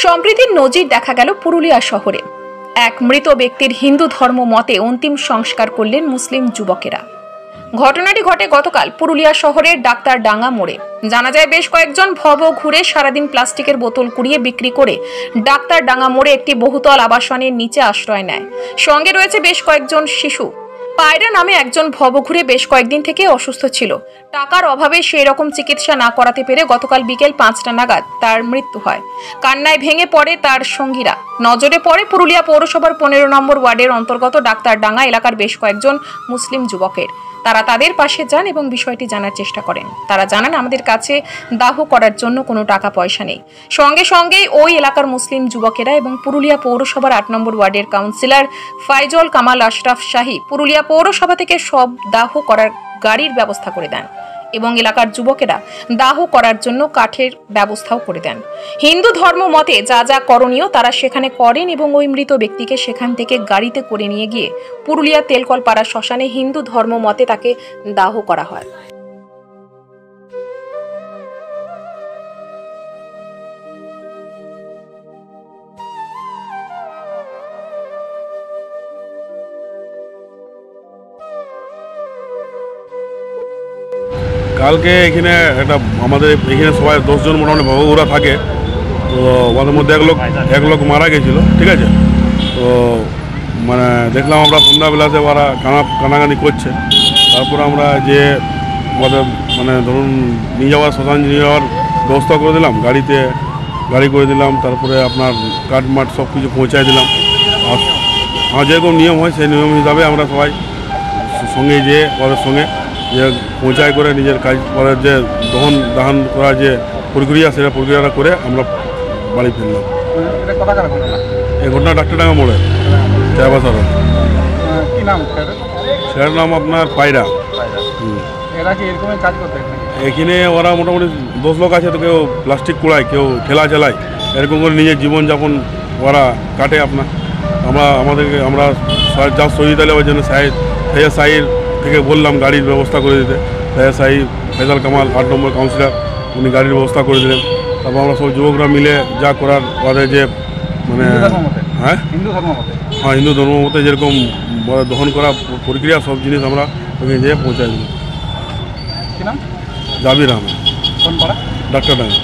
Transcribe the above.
সম্প্রীতির নজির দেখা গেল পুরুলিয়া শহরে। এক মৃত ব্যক্তির হিন্দু ধর্ম মতে অন্তিম সংস্কার করলেন মুসলিম যুবকেরা। ঘটনাটি ঘটে গতকাল পুরুলিয়া শহরের ডাক্তারডাঙ্গা মোড়ে। জানা যায় বেশ কয়েকজন ভব ঘুরে সারাদিন প্লাস্টিকের বোতল কুড়িয়ে বিক্রি করে ডাক্তারডাঙ্গা মোড়ে একটি বহুতল আবাসনের নিচে আশ্রয় নেয়। সঙ্গে রয়েছে বেশ কয়েকজন শিশু। পায়রা নামে একজন ভবঘুরে বেশ কয়েকদিন থেকে অসুস্থ ছিল। টাকার অভাবে সেই রকম চিকিৎসা না করাতে পেরে গতকাল বিকেল 5টা নাগাদ তার মৃত্যু হয়। কান্নায় ভেঙে পড়ে তার সঙ্গীরা। নজরে পড়ে পুরুলিয়া পৌরসভার 15 নম্বর ওয়ার্ডের অন্তর্গত ডাক্তারডাঙ্গা এলাকার বেশ কয়েকজন মুসলিম যুবকের। তারা তাদের পাশে যান এবং বিষয়টি জানার চেষ্টা করেন। তারা জানান, আমাদের কাছে দাহ করার জন্য কোনো টাকা পয়সা নেই। সঙ্গে সঙ্গেই ওই এলাকার মুসলিম যুবকেরা এবং পুরুলিয়া পৌরসভার 8 নম্বর ওয়ার্ডের কাউন্সিলর ফাইজল কামাল আশরাফ শাহী পুরুলিয়া পৌরসভা থেকে সব দাহ করার গাড়ির ব্যবস্থা করে দেন এবং এলাকার যুবকেরা দাহ করার জন্য কাঠের ব্যবস্থাও করে দেন। হিন্দু ধর্ম মতে যা যা করণীয় তারা সেখানে করেন এবং ওই মৃত ব্যক্তিকে সেখান থেকে গাড়িতে করে নিয়ে গিয়ে পুরুলিয়া তেলকলপাড়া শ্মশানে হিন্দু ধর্ম মতে তাকে দাহ করা হয়। কালকে এখানে একটা আমাদের এখানে সবাই 10 জন মোটামুটি ভবঘুরা থাকে। তো ওদের মধ্যে এক লোক মারা গেছিলো, ঠিক আছে। তো মানে দেখলাম আমরা সন্ধ্যাবেলাতে ওরা কানাকানি করছে। তারপর আমরা যে ওদের মানে ধরুন নিয়ে যাওয়ার শ্মশান নিয়ে যাওয়ার ব্যবস্থা করে দিলাম, গাড়ি করে দিলাম। তারপরে আপনার কাঠমাট সব কিছু পৌঁছায় দিলাম। আর যেরকম নিয়ম হয় সেই নিয়ম হিসাবে আমরা সবাই সঙ্গে যেয়ে ওদের সঙ্গে যে পৌঁছায় করে নিজের কাজ করার যে দাহন করার যে প্রক্রিয়া, সেটা প্রক্রিয়াটা করে আমরা বাড়ি ফিরলাম। এই ঘটনা ডাক্তারডাঙ্গা মোড়ে চারবাসার। সেটার নাম আপনার পায়রা। এখানে ওরা মোটামুটি 10 লোক আছে। তো কেউ প্লাস্টিক কুড়ায়, কেউ ঠেলা চালায়, এরকম করে নিজের জীবনযাপন ওরা কাটে। আমরা যা সহিদালে ওই জন্য সাহির থেকে বললাম গাড়ির ব্যবস্থা করে দিতে। ফাইজাল কামাল 8 নম্বর কাউন্সিলর, উনি গাড়ির ব্যবস্থা করে দিলেন। তারপর আমরা সব যুবকরা মিলে যা করার ওদের যে মানে হিন্দু ধর্ম মতে যেরকম দহন করা প্রক্রিয়া, সব জিনিস আমরা ওখানে যেয়ে পৌঁছায় দিলাম। জাবির আহমেদ, ডাক্তারডাঙ্গা।